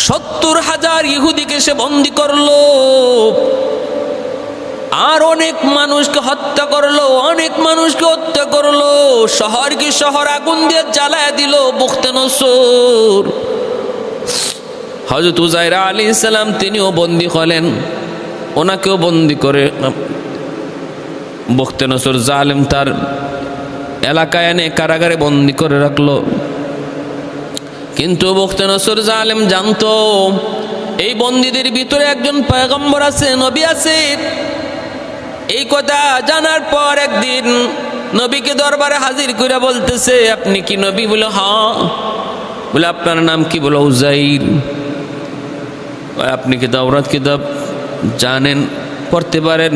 70,000 ইহুদিকে সে বন্দী করলো, আর অনেক মানুষকে হত্যা করলো, অনেক মানুষকে হত্যা করলো। শহরকে শহর আগুন দিয়ে জ্বালায় দিল বুখতে নসর। হযরত উযায়র আলাইহিস সালাম তিনিও বন্দী হলেন, ওনাকেও বন্দী করে বুখতে নসর জালেম তার এলাকায় এনে কারাগারে বন্দী করে রাখলো। কিন্তু বুখতে নসর জালেম জানতো এই বন্দীদের ভিতরে একজন পয়গম্বর আছে, নবী আছে। এই কথা জানার পর একদিন নবীকে দরবারে হাজির করে বলতেছে, আপনি কি নবী? বলে হ্যাঁ। বলে আপনার নাম কি? বলে উযাইর। আপনি কি তাওরাত কিতাব জানেন, পড়তে পারেন?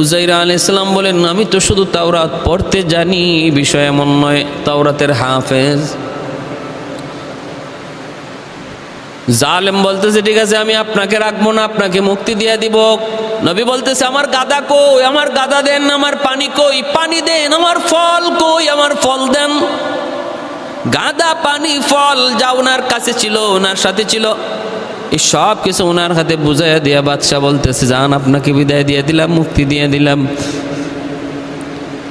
উযাইর আলাইহিস সালাম বলেন, আমি তো শুধু তাওরাত পড়তে জানি, বিষয় এমন নয়, তাওরাতের হাফেজ। জালেম বলতেছে, ঠিক আছে আমি আপনাকে রাখবো না, আপনাকে মুক্তি দিয়ে দিব। নবী বলতেছে, আমার গাদা কই? আমার গাদা দেন। আমার পানি কই? পানি দেন। আমার ফল কই? আমার ফল দেন। গাদা, পানি, ফল যা ওনার কাছে ছিল, ওনার সাথে ছিল, এই সব কিছু ওনার হাতে বুঝাইয়া দিয়া বাদশা বলতেছে, যান আপনাকে বিদায় দিয়ে দিলাম, মুক্তি দিয়ে দিলাম।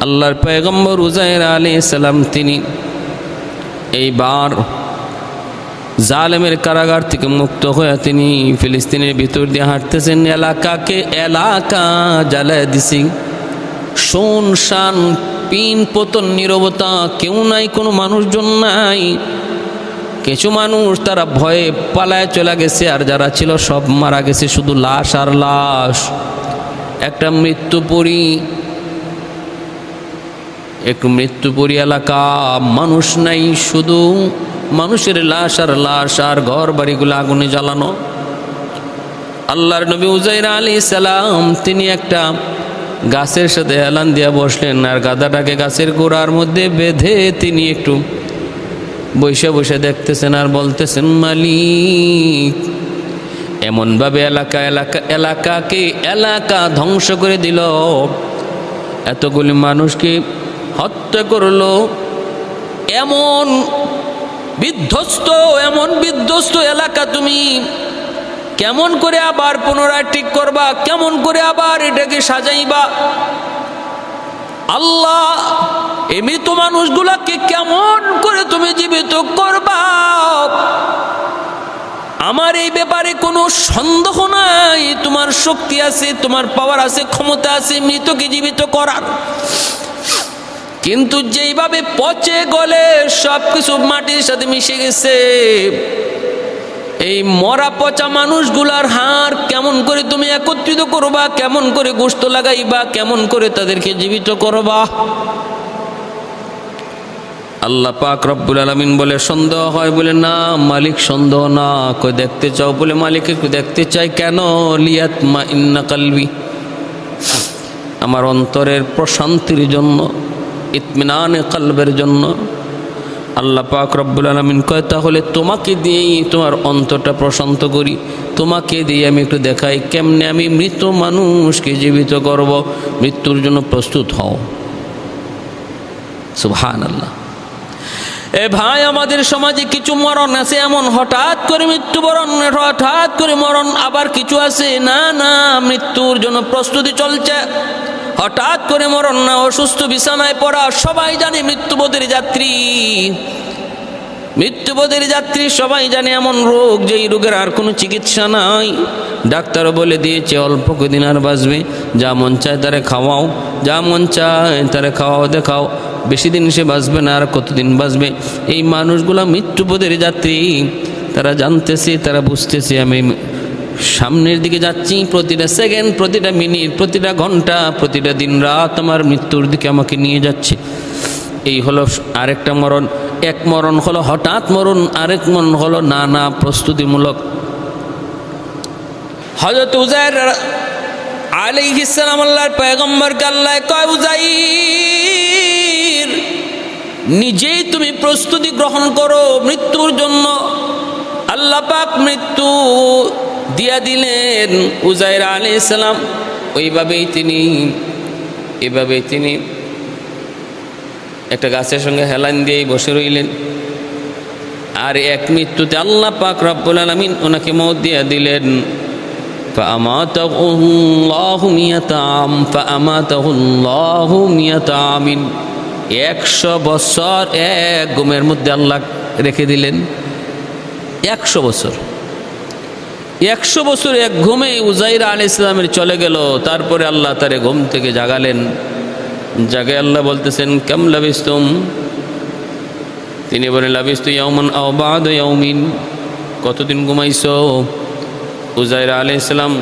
আল্লাহর পয়গম্বর উযাইর আলাইহিস সালাম তিনি এইবার জালেমের কারাগার থেকে মুক্ত হয়ে তিনি ফিলিস্তিনের ভিতর দিয়ে হাঁটতেছেন। এলাকাকে এলাকা জ্বালায় দিছি, শুনশান, পিন পতন, নীরবতা, কেউ নাই, কোনো মানুষজন নাই। কিছু মানুষ তারা ভয়ে পালায় চলে গেছে, আর যারা ছিল সব মারা গেছে, শুধু লাশ আর লাশ। একটা মৃত্যুপুরী এলাকা, মানুষ নাই, শুধু মানুষের লাশ আর লাশ, আর ঘর বাড়িগুলো আগুনে জ্বালানো। আল্লাহর নবী উযাইর আলাইহিস সালাম তিনি একটা গাছের সাথে হেলান দিয়া বসলেন, আর গাদাটাকে গাছের গোড়ার মধ্যে বেঁধে তিনি একটু বসে বসে দেখতেছেন আর বলতেছেন, মালিক এমনভাবে এলাকাকে এলাকা ধ্বংস করে দিল, এতগুলি মানুষকে হত্যা করলো, এমন বিধ্বস্ত এলাকা তুমি কেমন করে আবার পুনরায় ঠিক করবা? কেমন করে আবার এটাকে সাজাইবা? আল্লাহ, এই মৃত মানুষগুলাকে কেমন করে তুমি জীবিত করবা? আমার এই ব্যাপারে কোনো সন্দেহ নাই, তোমার শক্তি আছে, তোমার পাওয়ার আছে, ক্ষমতা আছে মৃতকে জীবিত করার। কিন্তু যেইভাবে পচে গলে সবকিছু মাটির সাথে মিশে গেছে, এই মরা পচা মানুষগুলার হাড় কেমন করে তুমি একত্রিত করবা? কেমন করে গোশত লাগাইবা? কেমন করে তাদেরকে জীবিত করবা? আল্লাহ পাক রব্বুল আলামিন বলে, সন্দেহ হয়? বলে না মালিক, সন্দেহ না। কই দেখতে চাও? বলে মালিক একটু দেখতে চাই। কেন? লিয়াতমা ইন্না কলবি, আমার অন্তরের প্রশান্তির জন্য, ইতমিনানে কলবের জন্য। আল্লাহ পাক রব্বুল আলামিন কয়, তাহলে তোমাকে দিয়েই তোমার অন্তরটা প্রশান্ত করি, তোমাকে দিয়ে আমি একটু দেখাই কেমনে আমি মৃত মানুষকে জীবিত করব। মৃত্যুর জন্য প্রস্তুত হও। সুবহানাল্লাহ। এ ভাই, আমাদের সমাজে কিছু মরণ আছে এমন, হঠাৎ করে মৃত্যুবরণ, হঠাৎ করে মরণ। আবার কিছু আছে না না, মৃত্যুর জন্য প্রস্তুতি চলছে, হঠাৎ করে মরণ না, অসুস্থ বিছানায় পড়া। সবাই জানে মৃত্যুপথের যাত্রী, সবাই জানে এমন রোগ যেই রোগের আর কোনো চিকিৎসা নাই। ডাক্তারও বলে দিয়েছে অল্প কদিন আর বাঁচবে, যা মন চায় তারে খাওয়াও, যা মন চায় তারে খাওয়াও, দেখাও, বেশি দিন সে বাঁচবে না, আর কতদিন বাঁচবে। এই মানুষগুলো মৃত্যুপথের যাত্রী, তারা জানতেছে, তারা বুঝতেছে আমি সামনের দিকে যাচ্ছি, প্রতিটা সেকেন্ড, প্রতিটা মিনিট, প্রতিটা ঘন্টা, প্রতিটা দিন রাত আমার মৃত্যুর দিকে আমাকে নিয়ে যাচ্ছে। এই হলো আরেকটা মরণ। এক মরণ হলো হঠাৎ মরণ, আরেক মরণ হলো নানা প্রস্তুতিমূলক। হযরত উযাইর আলাইহিস সালাম আল্লাহর পয়গম্বরকে আল্লাহ কয়, উযাইর নিজেই তুমি প্রস্তুতি গ্রহণ করো মৃত্যুর জন্য। আল্লাহ পাক মৃত্যু দিয়া দিলেন উযাইর আলাইহিস সালাম। এভাবেই তিনি একটা গাছের সঙ্গে হেলান দিয়েই বসে রইলেন। আর এক মৃত্যুতে আল্লাহ পাক রব্বুল আলামিন ওনাকে মওত দিয়ে দিলেন। ফাআমাতাহুল্লাহু মিয়াতা আম, ফাআমাতাহুল্লাহু মিয়াতা আমিন। 100 বছর এক ঘুমের মধ্যে আল্লাহ রেখে দিলেন। 100 বছর, 100 বছর এক ঘুমে উজাইর আলাইহিস সালামের চলে গেল। তারপরে আল্লাহ তারে ঘুম থেকে জাগালেন। জাগে আল্লাহ বলতেছেন, কাম লাবিস্তুম? তিনি বলেন, লাবিস্তু ইয়াওমান আও বা'দা ইয়াওমিন। কতদিন ঘুমাইছো? উজাইর আলাইহিস সালাম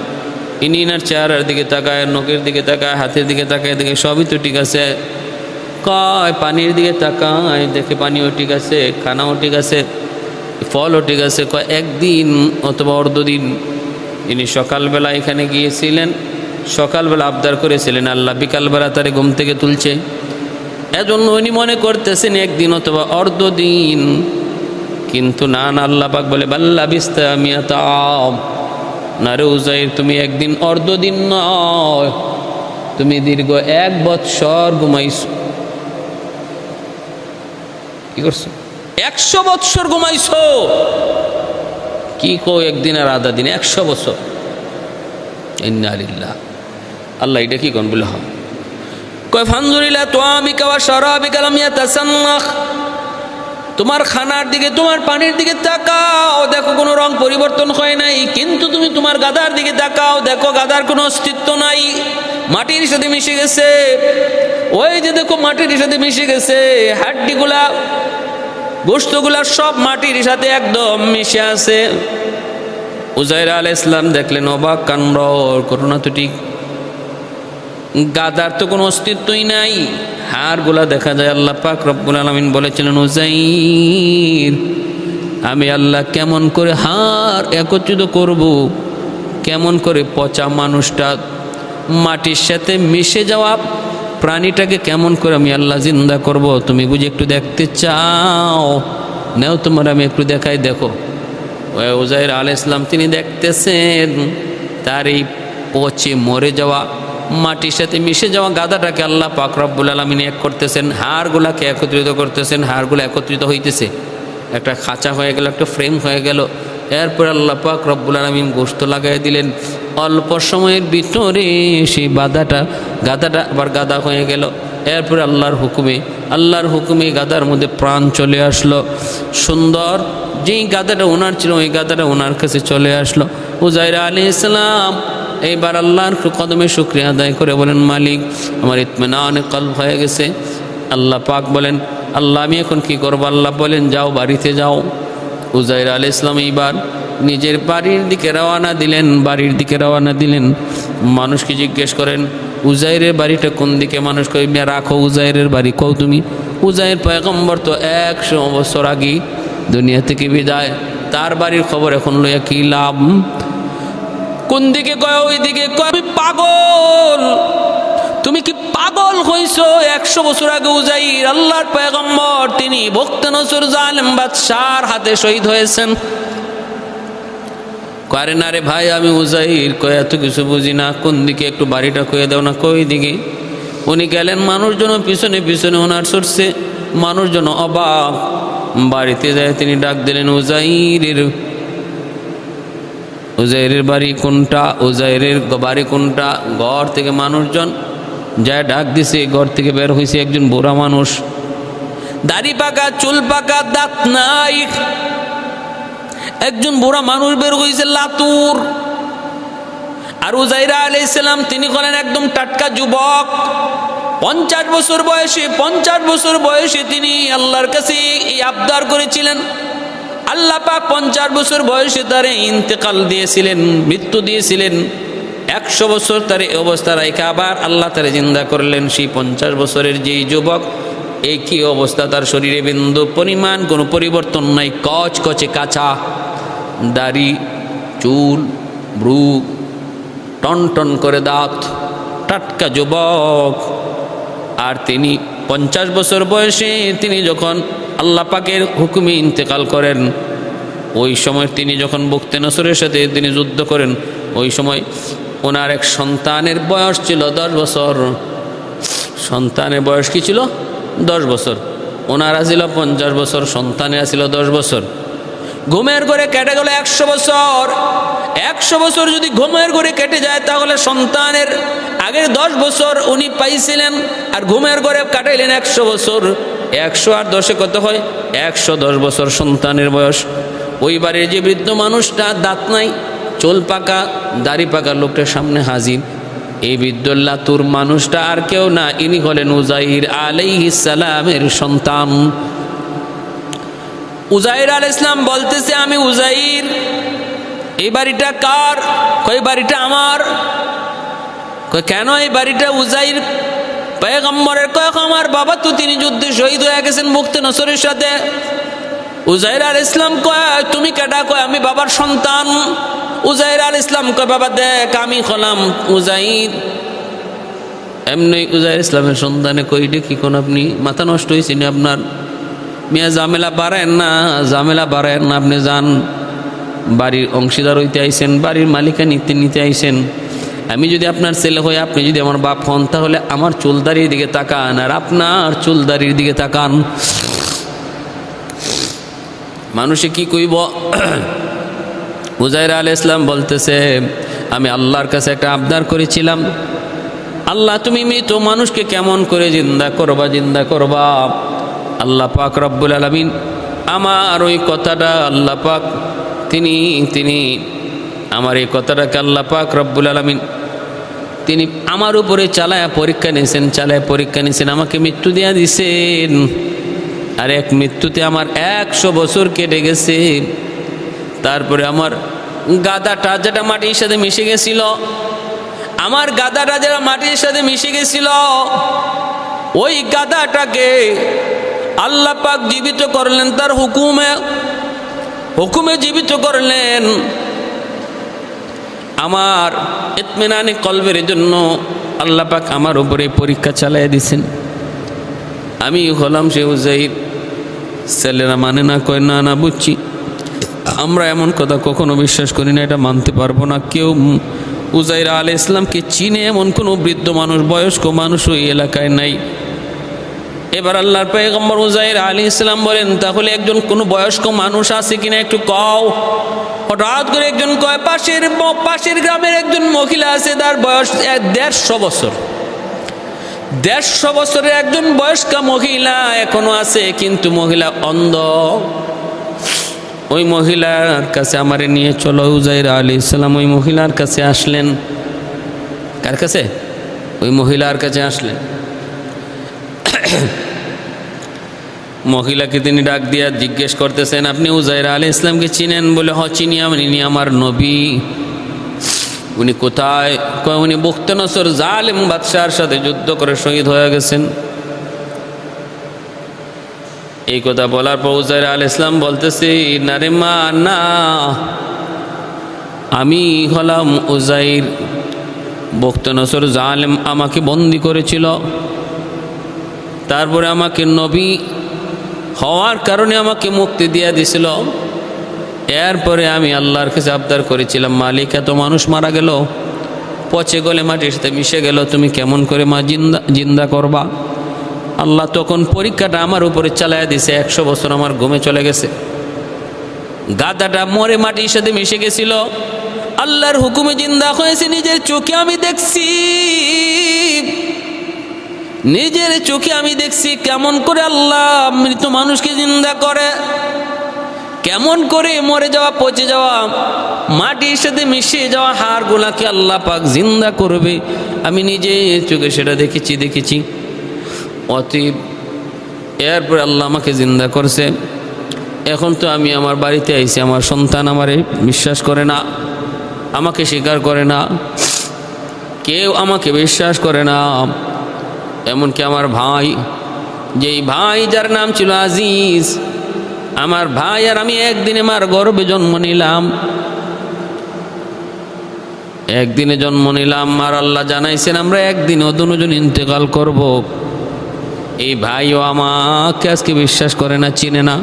ইনার চেহারার দিকে তাকায়, নখের দিকে তাকায়, হাতের দিকে তাকায়, দেখে সবই তো ঠিক আছে। কয় পানির দিকে তাকায়, দেখে পানিও ঠিক আছে, খানাও ঠিক আছে, ফলও ঠিক আছে। কয় একদিন অথবা অর্ধদিন। ইনি সকালবেলা এখানে গিয়েছিলেন, সকালবেলা আবদার করেছিলেন, আল্লাহ বিকালবেলা তারে ঘুম থেকে তুলছে। এজন্য উনি মনে করতেছেন একদিন অথবা অর্ধদিন। কিন্তু না, আল্লাহ পাক বলে, বাল্লা বিস্তা মিয়াতা আম। না রে উজাইর, তুমি একদিন অর্ধদিন নয়, তুমি দীর্ঘ 1 বৎসর ঘুমাইছো। কি করছো? 100 বৎসর ঘুমাইছো। কি কো একদিন আর আধা দিন? 100 বছর। ইন্না লিল্লাহ। আল্লাহ এটা কি কোন বলে? হয় কয় ফানজুরিলা তুআমিকা ওয়া শারাবিকা লাম ইয়াতাসান্নাখ। তোমার খানার দিকে, তোমার পানির দিকে তাকাও, দেখো কোনো রং পরিবর্তন হয় নাই। কিন্তু তুমি তোমার গাদার দিকে তাকাও, দেখো গাদার কোনো অস্তিত্ব নাই, মাটির সাথে মিশে গেছে। ওই যে দেখো মাটির সাথে মিশে গেছে, হাড্ডিগুলা গোশতগুলা সব মাটির সাথে একদম মিশে আছে। উজাইর আলাইহিস সালাম দেখলেন, অবাক কাণ্ড, ঘটনা তো ঠিক। গাদার তো কোনো অস্তিত্বই নাই, হাড়গুলা দেখা যায়। আল্লাহ পাক রব্বুল আলামিন বলেছিলেন, উজাইর আমি আল্লাহ কেমন করে হাড় একত্রিত করব, কেমন করে পচা মানুষটা, মাটির সাথে মিশে যাওয়া প্রাণীটাকে কেমন করে আমি আল্লাহ জিন্দা করব? তুমি বুঝি একটু দেখতে চাও? নাও তোমার আমি একটু দেখাই, দেখো। উজাইর আলাইহিস সালাম তিনি দেখতেছেন তার এই পচে মরে যাওয়া, মাটির সাথে মিশে যাওয়া গাদাটাকে আল্লাহ পাক রব্বুল আলামিন এক করতেছেন, হাড়গুলাকে একত্রিত করতেছেন। হাড়গুলো একত্রিত হইতেছে, একটা খাঁচা হয়ে গেল, একটা ফ্রেম হয়ে গেল। এরপর আল্লাহ পাক রব্বুল আলামিন গোশত লাগাই দিলেন। অল্প সময়ের ভিতরে সেই গাদাটা আবার গাদা হয়ে গেল। এরপর আল্লাহর হুকুমে গাদার মধ্যে প্রাণ চলে আসলো। সুন্দর যেই গাদাটা ওনার ছিল, ওই গাদাটা ওনার কাছে চলে আসলো। উজাইর আলাইহিস সালাম এইবার আল্লাহর কদমে শুকরিয়া আদায় করে বলেন, মালিক আমার ইতমিনান কলব হয়ে গেছে। আল্লাহ পাক বলেন, আল্লাহ আমি এখন কি করবো? আল্লাহ বলেন, যাও বাড়িতে যাও। উজাইর আলাইহিস সালাম এইবার নিজের বাড়ির দিকে রওনা দিলেন। মানুষকে জিজ্ঞেস করেন, উজাইরের বাড়িটা কোন দিকে? মানুষ কই, মিয়া রাখো উজাইরের বাড়ি কও তুমি। উজাইর পয়গম্বর তো 100 বছর আগে দুনিয়া থেকে বিদায়, তার বাড়ির খবর এখন লইয়া কি লাভ? কোন দিকে কয়? ওই দিকে কয়। আমি পাগল? তুমি কি পাগল হইছো? 100 বছর আগে উজাইর আল্লাহর পয়গম্বর, তিনি বখতানসর জালেম বাদশার হাতে শহীদ হয়েছেন। কয় না রে ভাই, আমি উজাইর, কয় এত কিছু বুঝি না, কোন দিকে একটু বাড়িটা কয়ে দাও না, কই দিকে? উনি গেলেন, মানুষজন পিছনে পিছনে ওনার ছুটছে। মানুষজন অবাক। বাড়িতে যায় তিনি ডাক দিলেন, উজাইরের বাড়ি কোনটা? উজাইরের বাড়ি কোনটা? ঘর থেকে মানুষজন যায় ডাক দিছে। ঘর থেকে বের হয়েছে একজন বুড়া মানুষ, দাড়ি পাকা, চুল পাকা, দাঁত নাই। একজন বুড়া মানুষ বের হয়েছে, লাতুর। আর উজাইর আলাইহিস সালাম তিনি হলেন একদম টাটকা যুবক, 50 বছর বয়সে তিনি আল্লাহর কাছে এই আবদার করেছিলেন। আল্লাহ পাক 50 বছর বয়সে তারে ইন্তেকাল দিয়েছিলেন, মৃত্যু দিয়েছিলেন। 100 বছর তার এই অবস্থা রাখা আবার আল্লাহ তারে জিন্দা করলেন। সেই 50 বছরের যেই যুবক, এই কি অবস্থা, তার শরীরে বিন্দু পরিমাণ কোনো পরিবর্তন নাই, কচকচে কাঁচা, দাড়ি, চুল, ভ্রু, টন টন করে দাঁত, টাটকা যুবক। আর তিনি 50 বছর বয়সে তিনি যখন আল্লাহ পাকের হুকুমে ইন্তেকাল করেন, ওই সময় তিনি যখন বখতানসরের সাথে তিনি যুদ্ধ করেন, ওই সময় ওনার এক সন্তানের বয়স ছিল 10 বছর। সন্তানের বয়স কি ছিল? 10 বছর। ওনারা ছিল 50 বছর, সন্তানেরা ছিল 10 বছর। ঘুমের ঘরে কেটে গেল 100 বছর। 100 বছর যদি ঘুমের ঘরে কেটে যায় তাহলে সন্তানের আগের 10 বছর উনি পাইছিলেন, আর ঘুমের ঘরে কাটাইলেন 100 বছর। 100 আর 10-এ কত হয়? 110 বছর সন্তানের বয়স। ওই বাড়ির যে বৃদ্ধ মানুষটা, দাঁত নাই, চুল পাকা, দাড়ি পাকা লোকটার সামনে হাজির। এই বৃদ্ধ লাতুর মানুষটা আর কেউ না, ইনি হলেন উজাইর আলাইহিস সালামের সন্তান। উজাইর আলাইহিস সালাম বলতেছে, আমি উজাইর। এই বাড়িটা কার? কই বাড়িটা আমার। কই কেন এই বাড়িটা উজাইর পয়গম্বরের? কয় আমার বাবা তো তিনি যুদ্ধে শহীদ হয়ে গেছেন মুক্ত নসরের সাথে। উজাইর আলাইহিস সালাম কয় তুমি কেডা? কয় আমি বাবার সন্তান। উজাইর আলাইহিস সালাম কয় বাবা দেখ আমি হলাম উজাইর। এমনি উজাইর ইসলামের সন্তানে কইডে কি কোন আপনি মাথা নষ্ট হয়েছে না আপনার? মিয়া ঝামেলা বাড়েন না, ঝামেলা বাড়েন না। আপনি যান, বাড়ির অংশীদার হইতে আইছেন, বাড়ির মালিকা নিতে আইছেন। আমি যদি আপনার ছেলে হই, আপনি যদি আমার বাপ হন, তাহলে আমার চুলদারির দিকে তাকান আর আপনার চুলদারির দিকে তাকান। মানুষে কি কইব? উজাইর আলাইহিস সালাম বলতেছে, আমি আল্লাহর কাছে একটা আবদার করেছিলাম, আল্লাহ তুমি মৃত মানুষকে কেমন করে জিন্দা করবা। আল্লাহ পাক রব্বুল আলামিন আমার ওই কথাটা, আল্লাহ পাক তিনি আমার এই কথাটাকে আল্লাহ পাক রব্বুল আলামিন তিনি আমার উপরে চালায় পরীক্ষা নিয়েছেন, আমাকে মৃত্যু দিয়া দিছেন। আর এক মৃত্যুতে আমার 100 বছর কেটে গেছে। তারপরে আমার গাদাটা যেটা মাটির সাথে মিশে গেছিল, ওই গাদাটাকে আল্লাহ পাক জীবিত করলেন, তার হুকুমে জীবিত করলেন। আমার ইতমিনানে কলবের জন্য আল্লাহ পাক আমার উপরে পরীক্ষা চালিয়ে দিয়েছেন। আমি হলাম সে উজাইর। ছেলেরা মানে না, কয় না না বুঝছি, আমরা এমন কথা কখনো বিশ্বাস করি না, এটা মানতে পারবো না। কেউ উজাইর আলাইহিস সালামকে চিনে এমন কোনো বৃদ্ধ মানুষ, বয়স্ক মানুষ ওই এলাকায় নাই। এবার আল্লাহর পয়গম্বর উজাইর আলাইহিস সালাম বলেন, তাহলে একজন কোনো বয়স্ক মানুষ আছে কিনা একটু কও। হঠাৎ করে একজন কয়, পাশের গ্রামের একজন মহিলা আছে, তার বয়স 150 বছর। 150 বছরের একজন বয়স্কা মহিলা এখনো আছে, কিন্তু মহিলা অন্ধ। ওই মহিলার কাছে আমারে নিয়ে চলো। উজাইর আলাইহিস সালাম ওই মহিলার কাছে আসলেন। কার কাছে? ওই মহিলার কাছে আসলেন। মহিলাকে তিনি ডাক দিয়া জিজ্ঞেস করতেছেন, আপনি উজাইর আলাইহিস সালামকে চিনেন? বলে হ চিনি, আমি আমার নবী। উনি কোথায়? উনি মুক্ত নসর জালেম বাদশার সাথে যুদ্ধ করে শহীদ হয়ে গেছেন। এই কথা বলার পর উজাইর আলাইহিস সালাম বলতেছি, না রে মা না, আমি হলাম উজাইর। মুক্ত নসর জালেম আমাকে বন্দি করেছিল, তারপরে আমাকে নবী হওয়ার কারণে আমাকে মুক্তি দিয়ে দিছিল। এরপরে আমি আল্লাহর কাছে আবদার করেছিলাম, মালিক এত মানুষ মারা গেল, পচে গলে মাটির সাথে মিশে গেল, তুমি কেমন করে মা জিন্দা করবা? আল্লাহ তখন পরীক্ষাটা আমার উপরে চালাইয়া দিছে। 100 বছর আমার ঘুমে চলে গেছে, গাদাটা মরে মাটির সাথে মিশে গেছিল, আল্লাহর হুকুমে জিন্দা হয়েছে। নিজের চোখে আমি দেখছি কেমন করে আল্লাহ মৃত মানুষকে জিন্দা করে, কেমন করে মরে যাওয়া, পচে যাওয়া, মাটির সাথে মিশে যাওয়া হাড়গুলাকে আল্লাহ পাক জিন্দা করবে। আমি নিজে চোখে সেটা দেখেছি। অতএব এরপরে আল্লাহ আমাকে জিন্দা করছে। এখন তো আমি আমার বাড়িতে আইছি, আমার সন্তান আমারে বিশ্বাস করে না, আমাকে স্বীকার করে না, কেউ আমাকে বিশ্বাস করে না। এমনকি আমার ভাই, যেই ভাই যার নাম ছিল আজিজ, আমার ভাই আর আমি একদিনে মার গর্ভে জন্ম নিলাম, আর আল্লাহ জানাইছেন আমরা একদিনে দুজন ইন্তেকাল করব। এই ভাইও আমাকে আজকে বিশ্বাস করে না, চিনে না।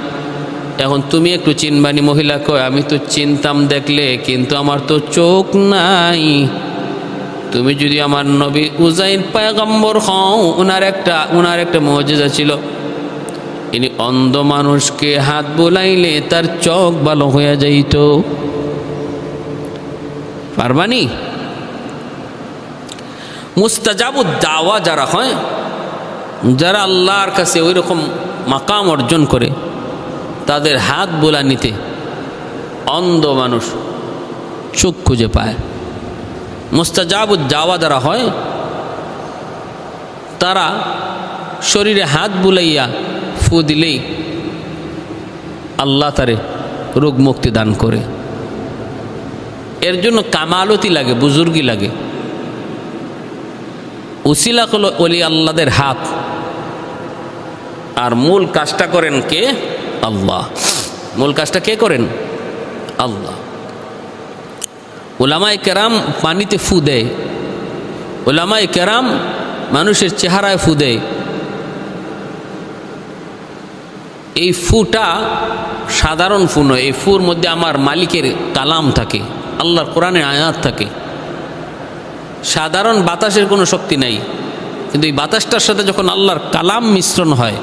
এখন তুমি একটু চিনবানি? মহিলা কয়, আমি তো চিনতাম দেখলে, কিন্তু আমার তো চোখ নাই। তুমি যদি আমার নবী উজাইর পয়গম্বর হও, উনার একটা মুজিজা ছিল। ইনি অন্ধ মানুষকে হাত বুলাইলে তার চোখ ভালো হয়ে যাইত। পারবানি? মুস্তাজাবুদ দাওয়া যারা হয়, যারা আল্লাহর কাছে ওই রকম মাকাম অর্জন করে, তাদের হাত বুলানিতে অন্ধ মানুষ চোখ খুঁজে পায়। মুস্তাজাবুদ দাওয়া যারা হয়, তারা শরীরে হাত বুলাইয়া ফু দিলেই আল্লাহ তারে রোগ মুক্তি দান করে। এর জন্য কামালতি লাগে, বুজুর্গি লাগে। উসিলা হলো ওলি আল্লাহদের হাত, আর মূল কাজটা করেন কে? আল্লাহ। মূল কাজটা কে করেন? আল্লাহ। উলামায়ে কেরাম পানিতে ফু দেয়, উলামায়ে কেরাম মানুষের চেহারায় ফু দেয়। এই ফুটা সাধারণ ফু নয়, এই ফুর মধ্যে আমার মালিকের কালাম থাকে, আল্লাহর কোরআনের আয়াত থাকে। সাধারণ বাতাসের কোনো শক্তি নাই, কিন্তু এই বাতাসটার সাথে যখন আল্লাহর কালাম মিশ্রণ হয়,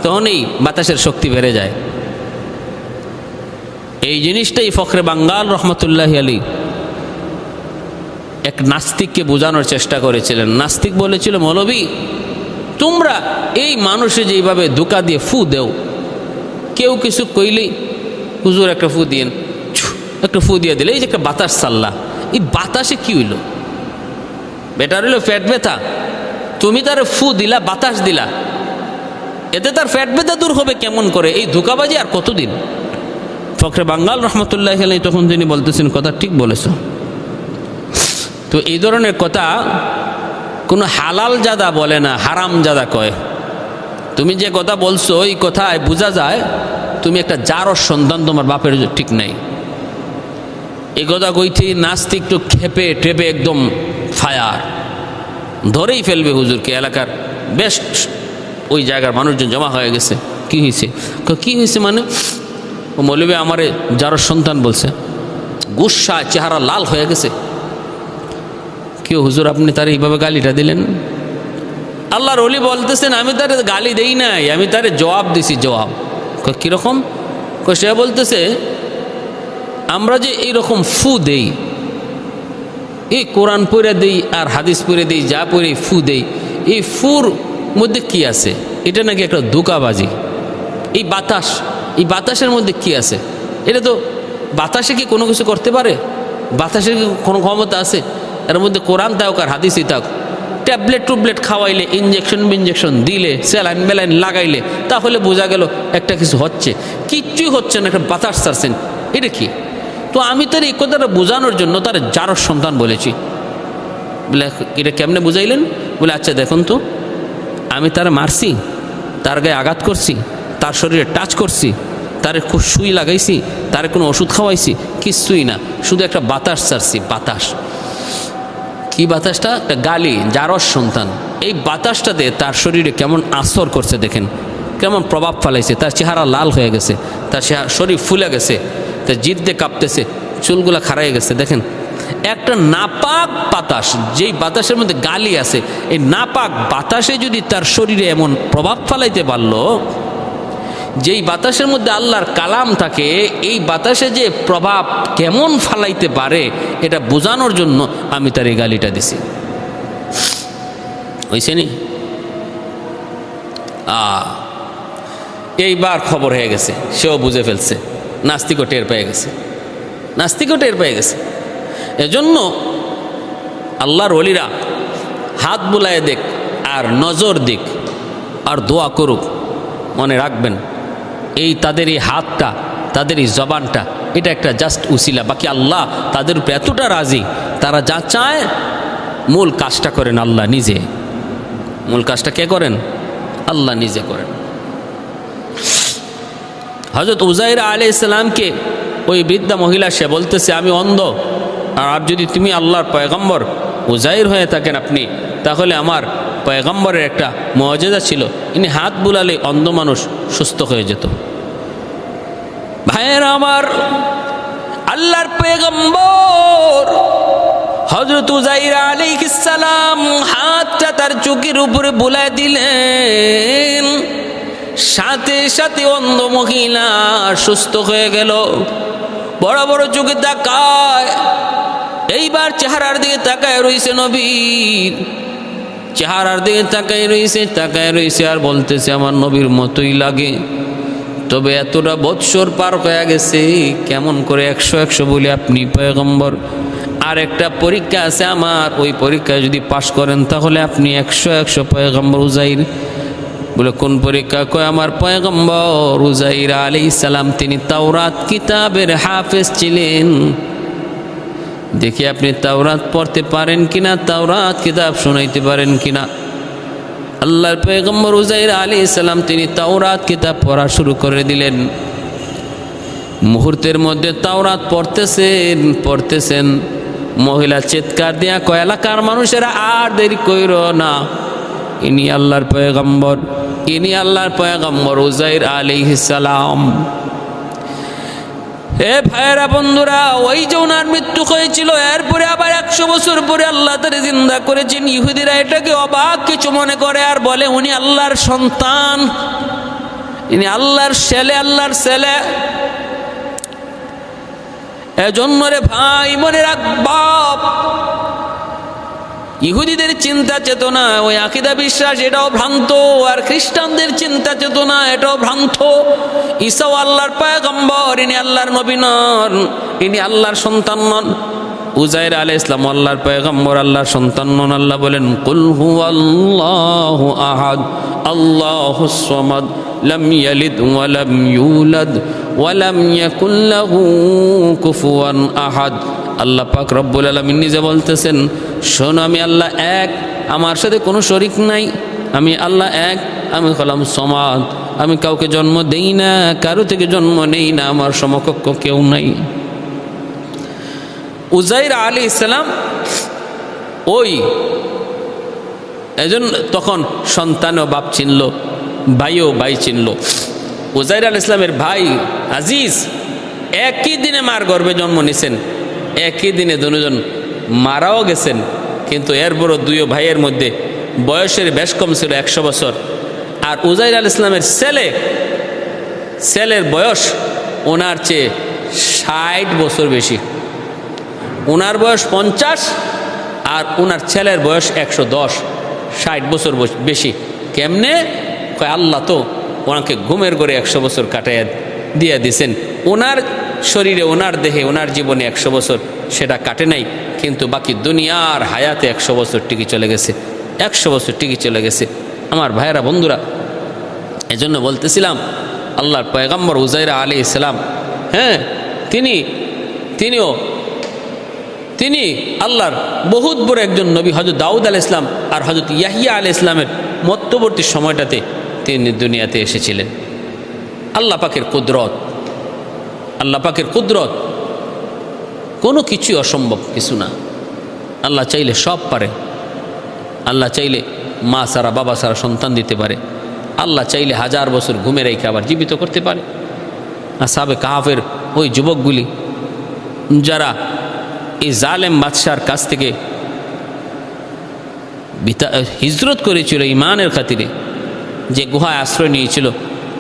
তখন এই বাতাসের শক্তি বেড়ে যায়। এই জিনিসটাই ফখরে বাঙ্গাল রহমতুল্লাহ আলী এক নাস্তিককে বোঝানোর চেষ্টা করেছিলেন। নাস্তিক বলেছিল, মৌলবী তোমরা এই মানুষে যেভাবে ধোঁকা দিয়ে ফু দেও, কেউ কিছু কইলেই হুজুর একটা ফু দিয়েন, একটা ফু দিয়ে দিলে এই যে একটা বাতাস চাল্লা, এই বাতাসে কি হইল? বেটার হইল ফ্যাট ব্যথা, তুমি তার ফু দিলা, বাতাস দিলা, এতে তার ফ্যাট ব্যথা দূর হবে কেমন করে? এই ধোঁকাবাজি আর কতদিন? ফখরে বাঙ্গাল রহমতুল্লাহ আলাইহি তখন তিনি বলতেছেন, কথা ঠিক বলেছ। তো এই ধরনের কথা কোনো হালাল জাদা বলে না, হারাম জাদা কয়। তুমি যে কথা বলছো এই কথায় বোঝা যায় তুমি একটা জারর সন্তান, তোমার বাপের ঠিক নাই। এই কথা কইতে নাস্তিক তো খেপে টেপে একদম ফায়ার, ধরেই ফেলবে হুজুরকে। এলাকার বেশ ওই জায়গার মানুষজন জমা হয়ে গেছে। কি হয়েছে? কি হয়েছে মানে? ও মৌলবী আমারে জারর সন্তান বলছে। গুসা, চেহারা লাল হয়ে গেছে। কেউ হুজুর আপনি তার এইভাবে গালিটা দিলেন? আল্লাহর ওলি বলতেছেন, আমি তার গালি দেই নাই, আমি তারে জবাব দিছি। জবাব কীরকম? সে বলতেছে, আমরা যে এইরকম ফু দেই, এই কোরআন পড়ে দেই আর হাদিস পড়ে দেই, যা পড়ে ফু দেই, এই ফুর মধ্যে কি আছে? এটা নাকি একটা ধোঁকাবাজি। এই বাতাস, এই বাতাসের মধ্যে কি আছে? এটা তো বাতাসে কি কোনো কিছু করতে পারে? বাতাসের কি কোনো ক্ষমতা আছে? এর মধ্যে কোরআন থাক আর হাদিসই থাক, ট্যাবলেট টুবলেট খাওয়াইলে, ইঞ্জেকশন দিলে, স্যালাইন মেলাইন লাগাইলে, তাহলে বোঝা গেল একটা কিছু হচ্ছে। কিচ্ছুই হচ্ছে না, একটা বাতাস ছাড়ছেন, এটা কি? তো আমি তার এই কথাটা বোঝানোর জন্য তার জারর সন্তান বলেছি। বলে এটা কেমনে বুঝাইলেন? বলে আচ্ছা দেখুন তো, আমি তারা মারছি, তার গায়ে আঘাত করছি, তার শরীরে টাচ করছি, তারে খুব সুই লাগাইছি, তারে কোনো ওষুধ খাওয়াইছি? কিচ্ছুই না, শুধু একটা বাতাস ছাড়ছি। বাতাস কি? বাতাসটা একটা গালি, জারর সন্তান। এই বাতাসটাতে তার শরীরে কেমন আসর করছে দেখেন, কেমন প্রভাব ফেলাইছে। তার চেহারা লাল হয়ে গেছে, তার শরীর ফুলে গেছে, তার জিদ দিয়ে কাঁপতেছে, চুলগুলা খাড়াই গেছে। দেখেন একটা নাপাক বাতাস, যেই বাতাসের মধ্যে গালি আছে, এই নাপাক বাতাসে যদি তার শরীরে এমন প্রভাব ফেলাইতে পারলো, যেই বাতাসের মধ্যে আল্লাহর কালাম থাকে, এই বাতাসে যে প্রভাব কেমন ফালাইতে পারে এটা বোঝানোর জন্য আমি তার এই গালিটা দিছি। হইছে নি? এইবার খবর হয়ে গেছে, সেও বুঝে ফেলছে, নাস্তিকও টের পেয়ে গেছে, নাস্তিকও টের পেয়ে গেছে। এজন্য আল্লাহর ওলিরা হাত বুলায় দেখ আর নজর দিক আর দোয়া করুক। মনে রাখবেন, এই তাদের এই হাতটা, তাদের এই জবানটা, এটা একটা জাস্ট উসিলা। বাকি আল্লাহ তাদের উপরে এতটা রাজি, তারা যা চায় মূল কাজটা করেন আল্লাহ নিজে। মূল কাজটা কে করেন? আল্লাহ নিজে করেন। হযরত উযাইর আলাইহিস সালামকে ওই বৃদ্ধা মহিলা সে বলতেছে, আমি অন্ধ, আর যদি তুমি আল্লাহর পয়গম্বর উযাইর হয়ে থাকেন আপনি, তাহলে আমার পয়গম্বরের একটা মুআজিজা ছিল, ইনি হাত বুলালে অন্ধ মানুষ সুস্থ হয়ে যেত। ভাইয়েরা আমার, আল্লাহর পয়গম্বর হযরত উযাইর আলাইহিস সালাম হাতটা তার চোখের উপরে বুলায় দিলেন। সাথে সাথে অন্ধ মহিলা সুস্থ হয়ে গেল। বড় বড় চোখে তাকায়, এইবার চেহারার দিকে তাকায় রইছে নবীর, চেহারার দিকে তাকায় রইছে আর বলতেছে আমার নবীর মতোই লাগে, তবে এতটা বৎসর পার হয়ে গেছে, কেমন করে 100 বলে আপনি পয়গম্বর? আর একটা পরীক্ষা আছে আমার, ওই পরীক্ষায় যদি পাশ করেন তাহলে আপনি 100 পয়গম্বর। উজাইর বলে কোন পরীক্ষা? কয় আমার পয়গম্বর উজাইর আলাইহিস সালাম তিনি তাওরাত কিতাবের হাফেজ ছিলেন, দেখি আপনি তাওরাত পড়তে পারেন কিনা, তাওরাত কিতাব শোনাইতে পারেন কিনা। আল্লাহর পয়গম্বর উজাইর আলাইহিস সালাম তিনি তাওরাত কিতাব পড়া শুরু করে দিলেন। মুহূর্তের মধ্যে তাওরাত পড়তেছেন, মহিলা চিৎকার দিয়া কয় এলাকার মানুষেরা আর দেরি কইরো না, ইনি আল্লাহর পয়গম্বর উজাইর আলাইহিস সালাম। এ ভাইয়েরা বন্ধুরা, ওই যে ওনার মৃত্যু হয়েছিল, এরপরে আবার 100 বছর পরে আল্লাহ তারে জিন্দা করেছেন। ইহুদিরা এটাকে অবাক কিছু মনে করে আর বলে উনি আল্লাহর সন্তান, ইনি আল্লাহর ছেলে। এজন্য রে ভাই মনে রাখবা, ইহুদিদের চিন্তা চেতনা ওই আকীদা বিশ্বাস এটাও ভ্রান্ত, আর খ্রিস্টানদের চিন্তা চেতনা এটাও ভ্রান্ত। ঈসাও আল্লাহর পয়গম্বর, ইনি আল্লাহর নবী নন, ইনি আল্লাহর সন্তান নন। উজাইর আলাইহিস সালাম আল্লাহর পয়গম্বর, আল্লাহর সন্তান নন। আল্লাহ বলেন কুল হুয়াল্লাহু আহাদ আল্লাহুস সামাদ লাম ইয়ালিদ ওয়া লাম ইউলাদ ওয়া লাম ইয়াকুল লাহু কুফুয়ান আহাদ। আল্লাহ পাক রব্বুল আলামিন নিজে বলতেছেন, শোনো আমি আল্লাহ এক, আমার সাথে কোনো শরীক নাই, আমি আল্লাহ এক, আমি হলাম সমাদ, আমি কাউকে জন্ম দেই না, কারো থেকে জন্ম নেই না, আমার সমকক্ষ কেউ নাই। উজাইর আলাইহিস সালাম ওই এজন্য তখন সন্তানও বাপ চিনল, ভাইও ভাই চিনল। উজাইর আলাইহিস সালামের ভাই আজিজ একই দিনে মার গর্ভে জন্ম নিছেন, একই দিনে দুজন মারাও গেছেন, কিন্তু এরপরও দুই ভাইয়ের মধ্যে বয়সের বেশ কম ছিল 100 বছর। আর উজাইর আলাইহিস সালামের ছেলের বয়স ওনার চেয়ে 60 বছর বেশি, ওনার বয়স 50 আর ওনার ছেলের বয়স 110, 60 বছর বেশি। কেমনে? কয় আল্লাহ তো ওনাকে ঘুমের ঘরে 100 বছর কাটাইয়া দিয়ে দিয়েছেন, ওনার শরীরে ওনার দেহে ওনার জীবনে 100 বছর সেটা কাটে নাই, কিন্তু বাকি দুনিয়ার হায়াতে 100 বছর টিকে চলে গেছে, 100 বছর টিকে চলে গেছে। আমার ভাইয়েরা বন্ধুরা, এজন্য বলতেছিলাম আল্লাহর পয়গম্বর উজাইর আলাইহিস সালাম, হ্যাঁ তিনি আল্লাহর বহুত বড় একজন নবী। হযরত দাউদ আলাইহিস সালাম আর হযরত ইয়াহইয়া আলাইহিস সালামের মধ্যবর্তী সময়টাতে তিনি দুনিয়াতে এসেছিলেন। আল্লাহ পাকের কুদরত কোনো কিছুই অসম্ভব কিছু না। আল্লাহ চাইলে সব পারে। আল্লাহ চাইলে মা সারা বাবা সারা সন্তান দিতে পারে। আল্লাহ চাইলে 1000 বছর ঘুমে রেখে আবার জীবিত করতে পারে। আসহাবে কাহাফের ওই যুবকগুলি যারা এই জালেম বাদশার কাছ থেকে হিজরত করেছিল ইমানের খাতিরে, যে গুহায় আশ্রয় নিয়েছিল,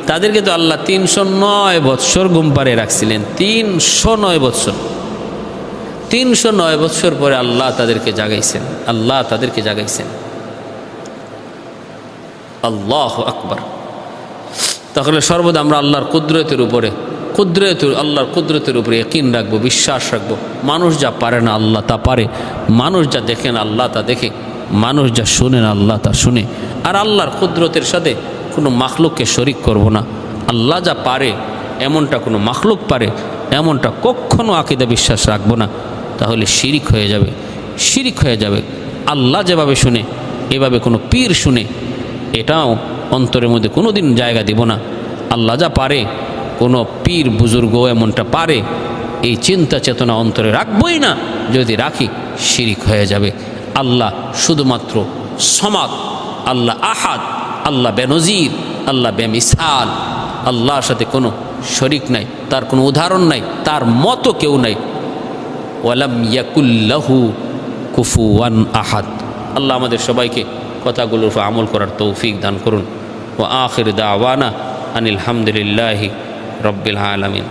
তাদেরকে তো আল্লাহ 309 বৎসর ঘুম পাড়ে রাখছিলেন। 309 বৎসর পরে আল্লাহ তাদেরকে জাগাইছেন। আল্লাহু আকবার। তাহলে সর্বদা আমরা আল্লাহর কুদরতের উপরে ইয়াকিন রাখবো, বিশ্বাস রাখবো। মানুষ যা পারে না আল্লাহ তা পারে, মানুষ যা দেখে না আল্লাহ তা দেখে, মানুষ যা শুনে না আল্লাহ তা শুনে। আর আল্লাহর কুদরতের সাথে কোনো মাখলুককে শরিক করব না। আল্লাহ যা পারে এমনটা কোনো মাখলুক পারে এমনটা কখনো আকীদা বিশ্বাস রাখবো না, তাহলে শিরিক হয়ে যাবে। আল্লাহ যেভাবে শুনে এভাবে কোনো পীর শুনে এটাও অন্তরের মধ্যে কোনো দিন জায়গা দিব না। আল্লাহ যা পারে কোনো পীর বুজুর্গ এমনটা পারে, এই চিন্তা চেতনা অন্তরে রাখবই না। যদি রাখি শিরিক হয়ে যাবে। আল্লাহ শুধুমাত্র সমাদ, আল্লাহ আহাদ, আল্লাহ বেনজির, আল্লাহ বেমিসাল। আল্লাহর সাথে কোনো শরিক নাই, তার কোনো উদাহরণ নাই, তার মতো কেউ নাই। ওয়ালাম ইয়াকুল্লাহু কুফুয়ান আহাদ। আল্লাহ আমাদের সবাইকে কথাগুলোর আমল করার তৌফিক দান করুন। ওয়া আখির দাওয়ানা আনিল হামদুলিল্লাহি রব্বিল আলামিন।